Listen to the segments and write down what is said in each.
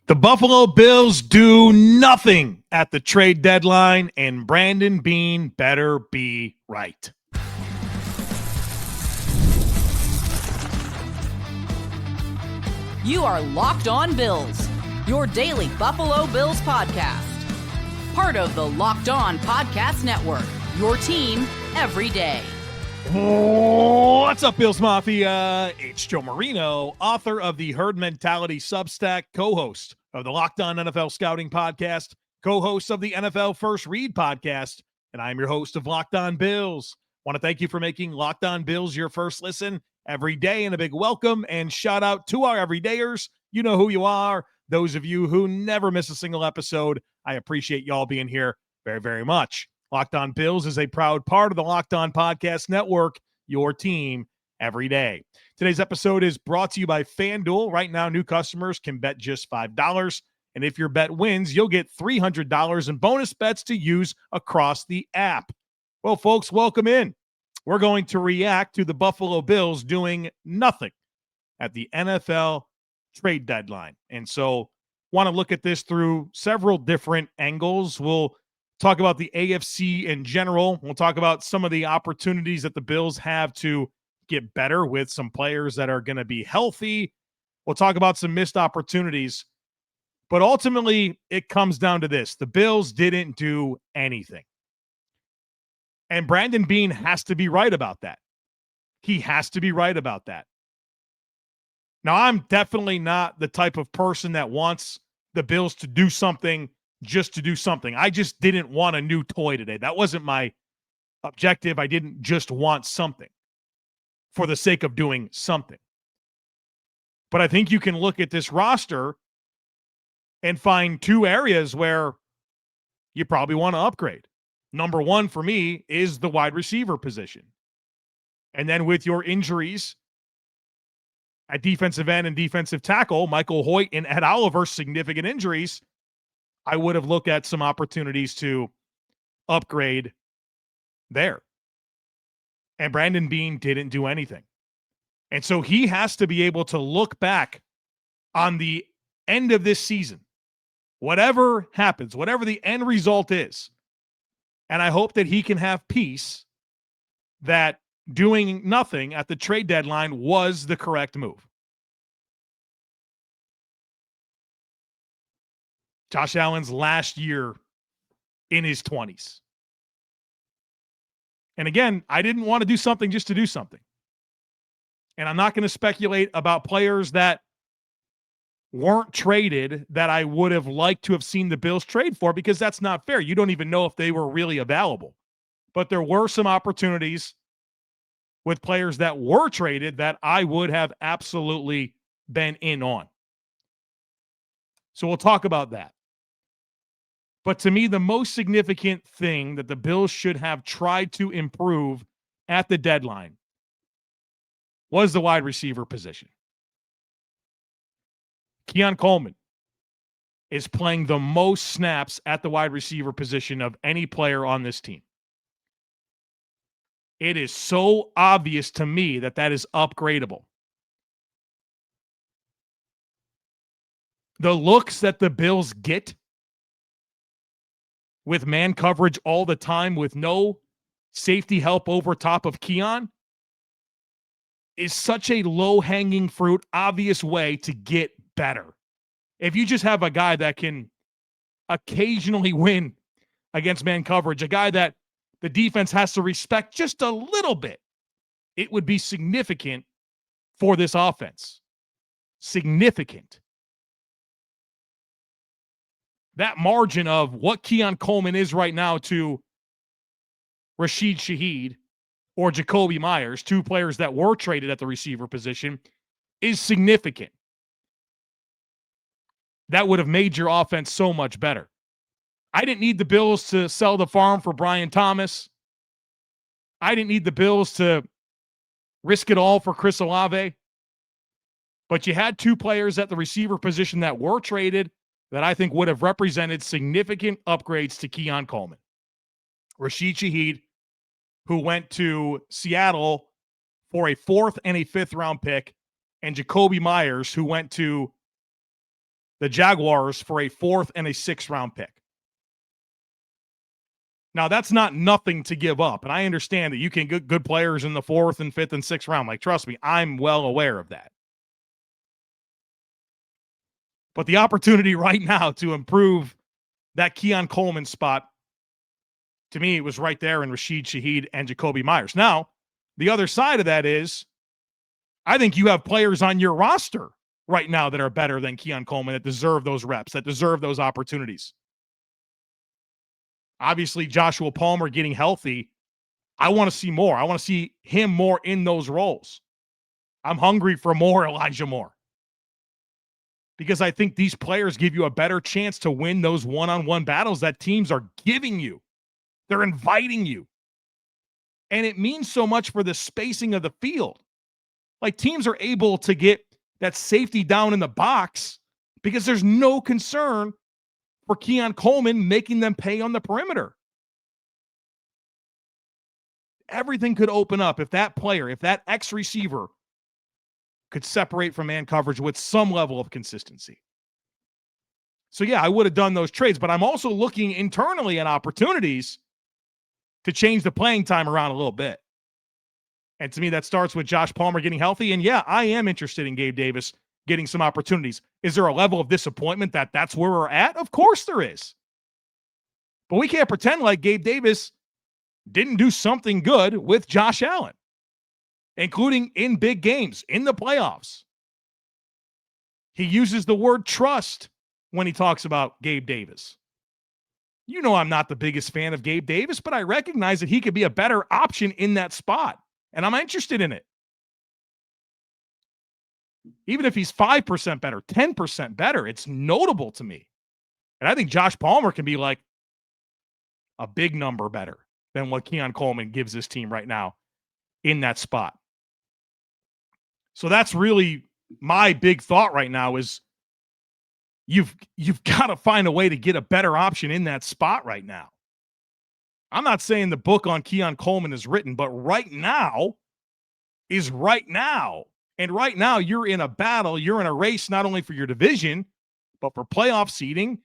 The Buffalo Bills do nothing at the trade deadline, and Brandon Beane better be right. You are Locked On Bills, your daily Buffalo Bills podcast. Part of the Locked On Podcast Network, your team every day. What's up, Bills Mafia? It's Joe Marino, author of the Herd Mentality Substack, co-host of the Locked On NFL Scouting Podcast, co-host of the NFL First Read Podcast, and I'm your host of Locked On Bills. Want to thank you for making Locked On Bills your first listen every day, and a big welcome and shout out to our everydayers. You know who you are. Those of you who never miss a single episode, I appreciate y'all being here very, very much. Locked On Bills is a proud part of the Locked On Podcast Network, your team every day. Today's episode is brought to you by FanDuel. Right now, new customers can bet just $5. And if your bet wins, you'll get $300 in bonus bets to use across the app. Well, folks, welcome in. We're going to react to the Buffalo Bills doing nothing at the NFL trade deadline. And so want to look at this through several different angles. We'll talk about the AFC in general. We'll talk about some of the opportunities that the Bills have to get better with some players that are going to be healthy. We'll talk about some missed opportunities. But ultimately, it comes down to this. The Bills didn't do anything. And Brandon Beane has to be right about that. He has to be right about that. Now, I'm definitely not the type of person that wants the Bills to do something just to do something. I just didn't want a new toy today. That wasn't my objective. I didn't just want something for the sake of doing something. But I think you can look at this roster and find two areas where you probably want to upgrade. Number one for me is the wide receiver position. And then with your injuries at defensive end and defensive tackle, Michael Hoyt and Ed Oliver, significant injuries, I would have looked at some opportunities to upgrade there. And Brandon Beane didn't do anything. And so he has to be able to look back on the end of this season, whatever happens, whatever the end result is. And I hope that he can have peace that doing nothing at the trade deadline was the correct move. Josh Allen's last year in his 20s. And again, I didn't want to do something just to do something. And I'm not going to speculate about players that weren't traded that I would have liked to have seen the Bills trade for, because that's not fair. You don't even know if they were really available. But there were some opportunities with players that were traded that I would have absolutely been in on. So we'll talk about that. But to me, the most significant thing that the Bills should have tried to improve at the deadline was the wide receiver position. Keon Coleman is playing the most snaps at the wide receiver position of any player on this team. It is so obvious to me that that is upgradable. The looks that the Bills get with man coverage all the time with no safety help over top of Keon is such a low-hanging fruit, obvious way to get better. If you just have a guy that can occasionally win against man coverage, a guy that the defense has to respect just a little bit, it would be significant for this offense. Significant. That margin of what Keon Coleman is right now to Rashid Shaheed or Jacoby Myers, two players that were traded at the receiver position, is significant. That would have made your offense so much better. I didn't need the Bills to sell the farm for Brian Thomas. I didn't need the Bills to risk it all for Chris Olave. But you had two players at the receiver position that were traded that I think would have represented significant upgrades to Keon Coleman. Rashid Shaheed, who went to Seattle for a 4th and a 5th round pick, and Jacoby Myers, who went to the Jaguars for a 4th and a 6th round pick. Now, that's not nothing to give up. And I understand that you can get good players in the 4th and 5th and 6th round. Like, trust me, I'm well aware of that. But the opportunity right now to improve that Keon Coleman spot, to me, it was right there in Rashid Shaheed and Jacoby Myers. Now, the other side of that is, I think you have players on your roster right now that are better than Keon Coleman, that deserve those reps, that deserve those opportunities. Obviously, Joshua Palmer getting healthy, I want to see more. I want to see him more in those roles. I'm hungry for more Elijah Moore, because I think these players give you a better chance to win those one-on-one battles that teams are giving you. They're inviting you. And it means so much for the spacing of the field. Like, teams are able to get that safety down in the box because there's no concern for Keon Coleman making them pay on the perimeter. Everything could open up if that player, if that X-receiver could separate from man coverage with some level of consistency. So, yeah, I would have done those trades, but I'm also looking internally at opportunities to change the playing time around a little bit. And to me, that starts with Josh Palmer getting healthy. And, yeah, I am interested in Gabe Davis getting some opportunities. Is there a level of disappointment that that's where we're at? Of course there is. But we can't pretend like Gabe Davis didn't do something good with Josh Allen, including in big games, in the playoffs. He uses the word trust when he talks about Gabe Davis. You know I'm not the biggest fan of Gabe Davis, but I recognize that he could be a better option in that spot, and I'm interested in it. Even if he's 5% better, 10% better, it's notable to me. And I think Josh Palmer can be like a big number better than what Keon Coleman gives this team right now in that spot. So that's really my big thought right now is you've got to find a way to get a better option in that spot right now. I'm not saying the book on Keon Coleman is written, but right now is right now. And right now you're in a battle. You're in a race not only for your division, but for playoff seeding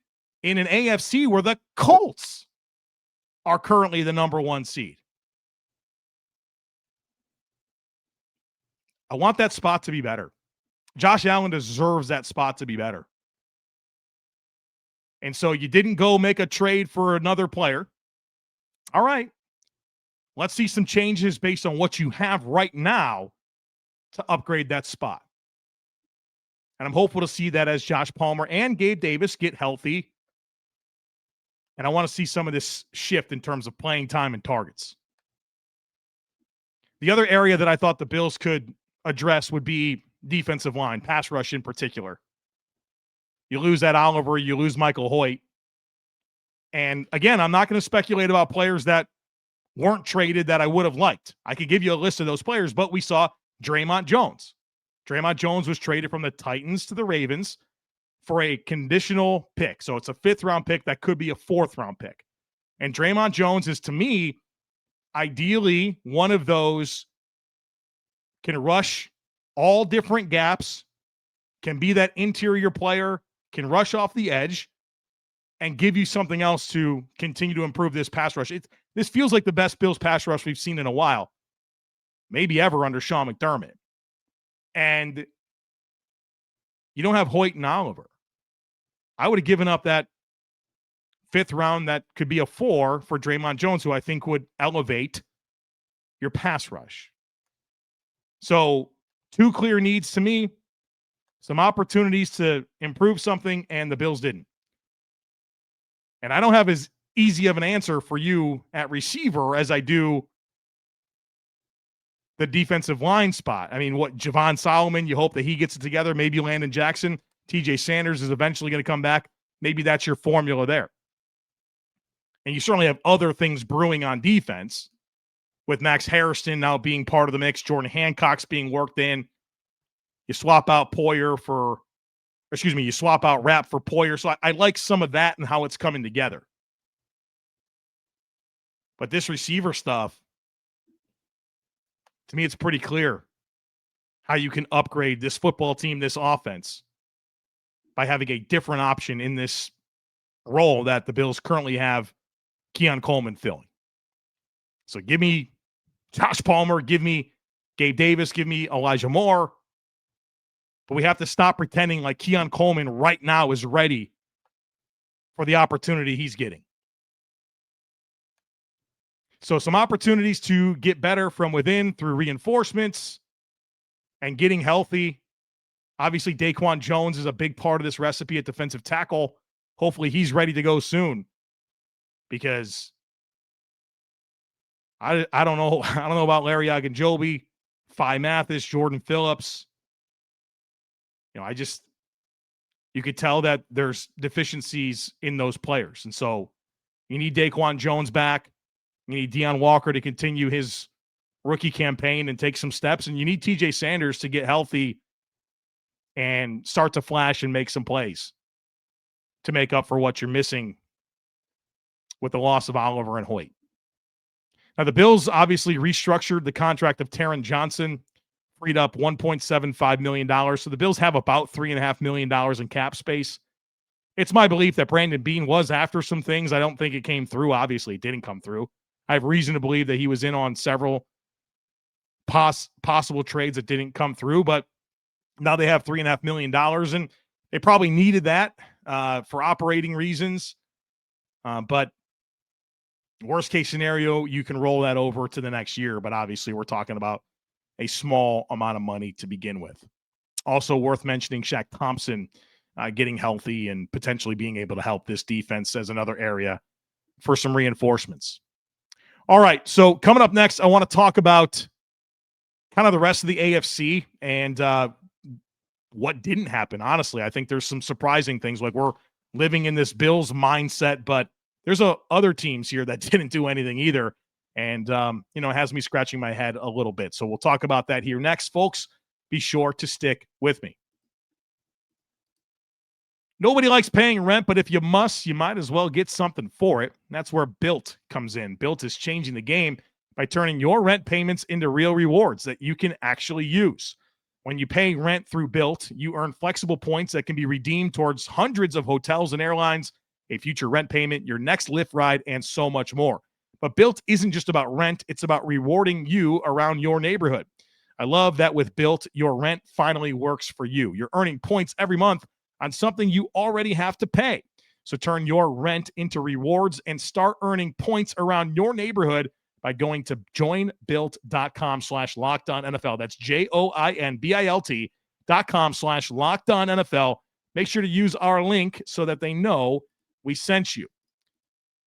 in an AFC where the Colts are currently the number 1 seed. I want that spot to be better. Josh Allen deserves that spot to be better. And so you didn't go make a trade for another player. All right. Let's see some changes based on what you have right now to upgrade that spot. And I'm hopeful to see that as Josh Palmer and Gabe Davis get healthy. And I want to see some of this shift in terms of playing time and targets. The other area that I thought the Bills could address would be defensive line, pass rush in particular. You lose that Oliver, you lose Michael Hoyt. And again, I'm not going to speculate about players that weren't traded that I would have liked. I could give you a list of those players, but we saw Dre'Mont Jones. Dre'Mont Jones was traded from the Titans to the Ravens for a conditional pick. So it's a 5th round pick that could be a 4th round pick. And Dre'Mont Jones is, to me, ideally one of those can rush all different gaps, can be that interior player, can rush off the edge, and give you something else to continue to improve this pass rush. This feels like the best Bills pass rush we've seen in a while, maybe ever under Sean McDermott. And you don't have Hoyt and Oliver. I would have given up that 5th round that could be a 4 for Dre'Mont Jones, who I think would elevate your pass rush. So 2 clear needs to me, some opportunities to improve something, and the Bills didn't. And I don't have as easy of an answer for you at receiver as I do the defensive line spot. I mean, Javon Solomon, you hope that he gets it together. Maybe Landon Jackson. TJ Sanders is eventually going to come back. Maybe that's your formula there. And you certainly have other things brewing on defense with Max Harrison now being part of the mix, Jordan Hancock's being worked in. You swap out Rapp for Poyer. So I like some of that and how it's coming together. But this receiver stuff, to me, it's pretty clear how you can upgrade this football team, this offense, by having a different option in this role that the Bills currently have Keon Coleman filling. So give me Josh Palmer, give me Gabe Davis, give me Elijah Moore. But we have to stop pretending like Keon Coleman right now is ready for the opportunity he's getting. So some opportunities to get better from within through reinforcements and getting healthy. Obviously, Dre'Mont Jones is a big part of this recipe at defensive tackle. Hopefully he's ready to go soon, because I don't know. I don't know about Larry Ogunjobi, Phi Mathis, Jordan Phillips. You could tell that there's deficiencies in those players. And so you need Dre'Mont Jones back. You need Deion Walker to continue his rookie campaign and take some steps. And you need TJ Sanders to get healthy and start to flash and make some plays to make up for what you're missing with the loss of Oliver and Hoyt. Now, the Bills obviously restructured the contract of Taron Johnson, freed up $1.75 million. So the Bills have about $3.5 million in cap space. It's my belief that Brandon Beane was after some things. I don't think it came through. Obviously, it didn't come through. I have reason to believe that he was in on several possible trades that didn't come through, but now they have $3.5 million, and they probably needed that for operating reasons. But worst case scenario, you can roll that over to the next year, but obviously we're talking about a small amount of money to begin with. Also worth mentioning, Shaq Thompson getting healthy and potentially being able to help this defense as another area for some reinforcements. All right, so coming up next, I want to talk about kind of the rest of the AFC and what didn't happen. Honestly, I think there's some surprising things. Like, we're living in this Bills mindset, but there's other teams here that didn't do anything either. And, it has me scratching my head a little bit. So we'll talk about that here next, folks. Be sure to stick with me. Nobody likes paying rent, but if you must, you might as well get something for it. That's where Built comes in. Built is changing the game by turning your rent payments into real rewards that you can actually use. When you pay rent through Built, you earn flexible points that can be redeemed towards hundreds of hotels and airlines, a future rent payment, your next Lyft ride, and so much more. But Built isn't just about rent, it's about rewarding you around your neighborhood. I love that with Built, your rent finally works for you. You're earning points every month on something you already have to pay. So turn your rent into rewards and start earning points around your neighborhood by going to joinbuilt.com/LockedOnNFL. That's JOINBILT.com/LockedOnNFL. Make sure to use our link so that they know we sent you.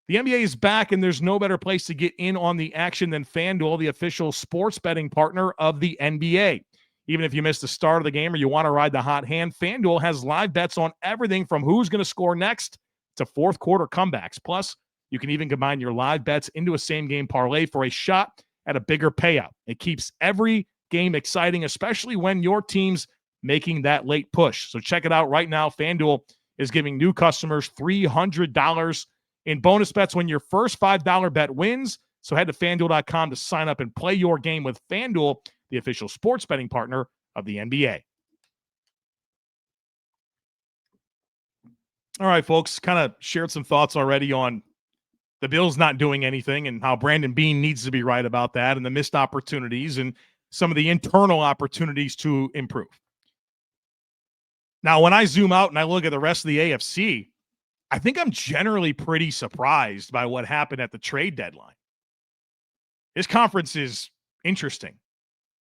The NBA is back, and there's no better place to get in on the action than FanDuel, the official sports betting partner of the NBA. Even if you missed the start of the game or you want to ride the hot hand, FanDuel has live bets on everything from who's going to score next to fourth quarter comebacks. Plus, you can even combine your live bets into a same-game parlay for a shot at a bigger payout. It keeps every game exciting, especially when your team's making that late push. So check it out right now. FanDuel is giving new customers $300 in bonus bets when your first $5 bet wins. So head to FanDuel.com to sign up and play your game with FanDuel, the official sports betting partner of the NBA. All right, folks, kind of shared some thoughts already on the Bills not doing anything and how Brandon Beane needs to be right about that, and the missed opportunities and some of the internal opportunities to improve. Now, when I zoom out and I look at the rest of the AFC, I think I'm generally pretty surprised by what happened at the trade deadline. This conference is interesting.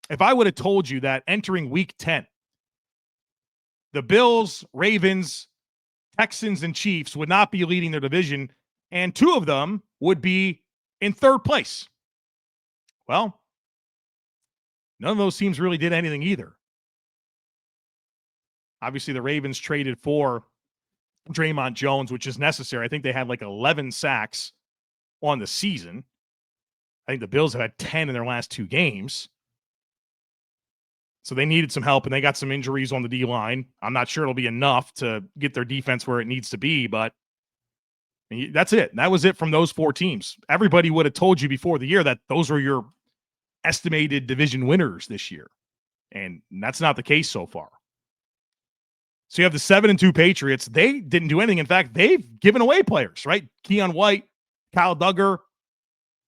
If I would have told you that entering week 10, the Bills, Ravens, Texans, and Chiefs would not be leading their division, and two of them would be in third place. Well, none of those teams really did anything either. Obviously, the Ravens traded for Dre'Mont Jones, which is necessary. I think they had like 11 sacks on the season. I think the Bills have had 10 in their last two games. So they needed some help, and they got some injuries on the D-line. I'm not sure it'll be enough to get their defense where it needs to be, but that's it. That was it from those four teams. Everybody would have told you before the year that those were your estimated division winners this year, and that's not the case so far. So you have the 7-2 Patriots. They didn't do anything. In fact, they've given away players, right? Keon White, Kyle Duggar,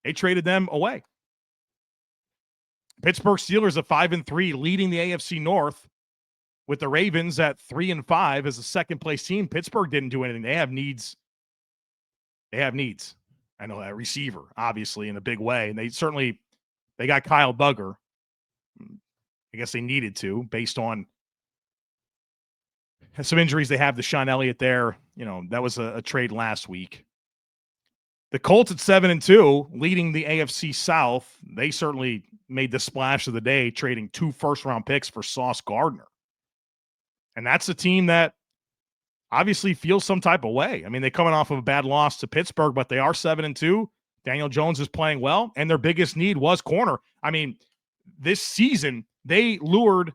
they traded them away. Pittsburgh Steelers at 5-3, leading the AFC North with the Ravens at 3-5 as a second place team. Pittsburgh didn't do anything. They have needs. I know that receiver, obviously, in a big way. And they got Kyle Duggar. I guess they needed to, based on some injuries they have to Sean Elliott there. That was a trade last week. The Colts at 7-2, leading the AFC South. They certainly made the splash of the day, trading 2 first-round picks for Sauce Gardner. And that's a team that obviously feels some type of way. I mean, they're coming off of a bad loss to Pittsburgh, but they are 7-2. Daniel Jones is playing well, and their biggest need was corner. I mean, this season, they lured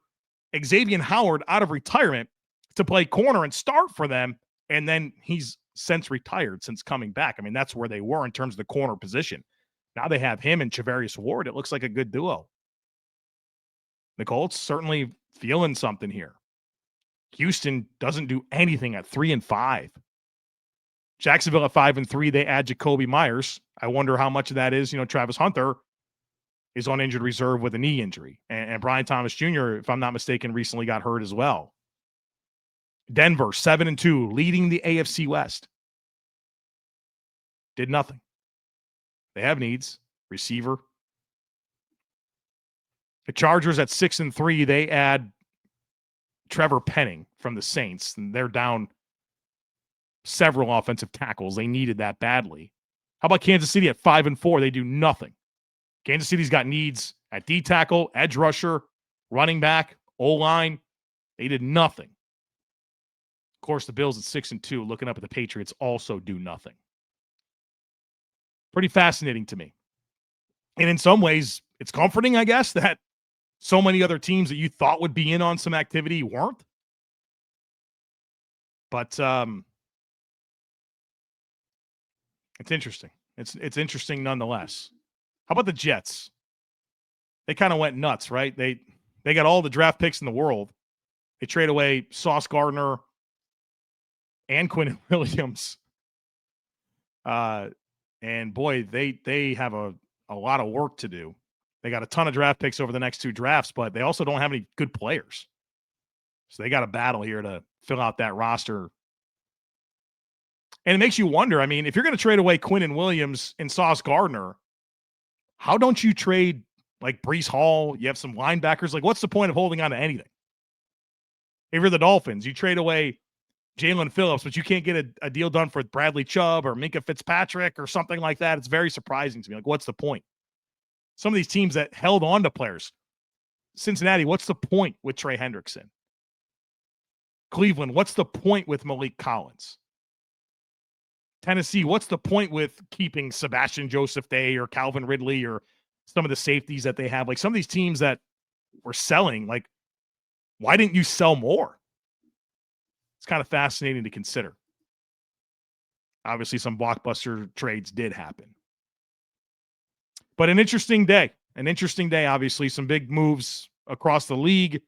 Xavier Howard out of retirement to play corner and start for them, and then he's since retired since coming back. I mean, that's where they were in terms of the corner position. Now they have him and Charvarius Ward. It looks like a good duo. The Colts certainly feeling something here. Houston doesn't do anything at 3-5. Jacksonville at 5-3, they add Jacoby Myers. I wonder how much of that is, Travis Hunter is on injured reserve with a knee injury. And Brian Thomas Jr., if I'm not mistaken, recently got hurt as well. Denver, 7-2, leading the AFC West. Did nothing. They have needs. Receiver. The Chargers at 6-3, they add Trevor Penning from the Saints. And they're down several offensive tackles. They needed that badly. How about Kansas City at 5-4? They do nothing. Kansas City's got needs at D tackle, edge rusher, running back, O-line. They did nothing. Of course, the Bills at 6-2, looking up at the Patriots, also do nothing. Pretty fascinating to me. And in some ways, it's comforting, I guess, that so many other teams that you thought would be in on some activity weren't. But it's interesting. It's interesting nonetheless. How about the Jets? They kind of went nuts, right? They got all the draft picks in the world. They trade away Sauce Gardner and Quinn Williams. And boy, they have a lot of work to do. They got a ton of draft picks over the next 2 drafts, but they also don't have any good players. So they got a battle here to fill out that roster. And it makes you wonder, I mean, if you're going to trade away Quinn and Williams and Sauce Gardner, how don't you trade like Breece Hall? You have some linebackers. Like, what's the point of holding on to anything? If you're the Dolphins, you trade away Jalen Phillips, but you can't get a deal done for Bradley Chubb or Minkah Fitzpatrick or something like that. It's very surprising to me. Like, what's the point? Some of these teams that held on to players. Cincinnati, what's the point with Trey Hendrickson? Cleveland, what's the point with Malik Collins? Tennessee, what's the point with keeping Sebastian Joseph Day or Calvin Ridley or some of the safeties that they have? Like, some of these teams that were selling, like, why didn't you sell more? It's kind of fascinating to consider. Obviously, some blockbuster trades did happen. But an interesting day. Obviously, some big moves across the league,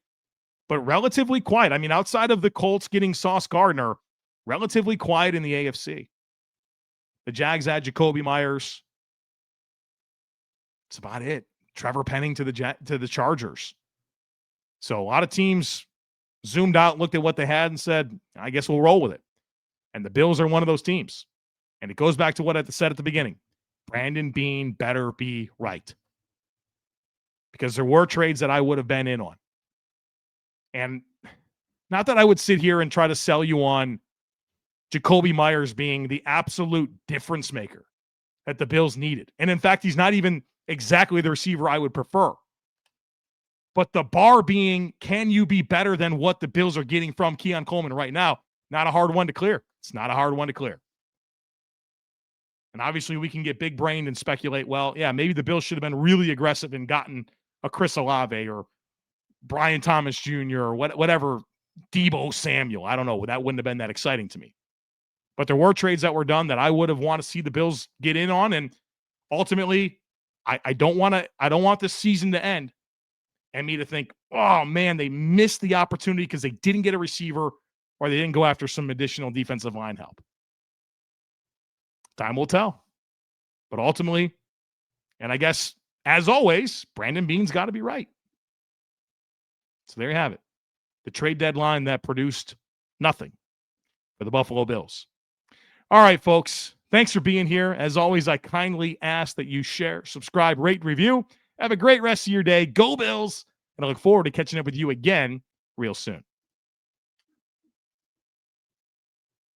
but relatively quiet. I mean, outside of the Colts getting Sauce Gardner, relatively quiet in the AFC. The Jags add Jacoby Myers. That's about it. Trevor Penning to the Chargers. So a lot of teams zoomed out, looked at what they had, and said, I guess we'll roll with it. And the Bills are one of those teams. And it goes back to what I said at the beginning. Brandon Beane better be right. Because there were trades that I would have been in on. And not that I would sit here and try to sell you on Jacoby Myers being the absolute difference maker that the Bills needed. And in fact, he's not even exactly the receiver I would prefer. But the bar being, can you be better than what the Bills are getting from Keon Coleman right now? Not a hard one to clear. It's not a hard one to clear. And obviously we can get big-brained and speculate, well, yeah, maybe the Bills should have been really aggressive and gotten a Chris Olave or Brian Thomas Jr. or whatever, Deebo Samuel. I don't know. That wouldn't have been that exciting to me. But there were trades that were done that I would have wanted to see the Bills get in on. And ultimately, I don't want this season to end and me to think, oh, man, they missed the opportunity because they didn't get a receiver or they didn't go after some additional defensive line help. Time will tell. But ultimately, and I guess, as always, Brandon Beane's got to be right. So there you have it. The trade deadline that produced nothing for the Buffalo Bills. All right, folks. Thanks for being here. As always, I kindly ask that you share, subscribe, rate, review. Have a great rest of your day. Go Bills. And I look forward to catching up with you again real soon.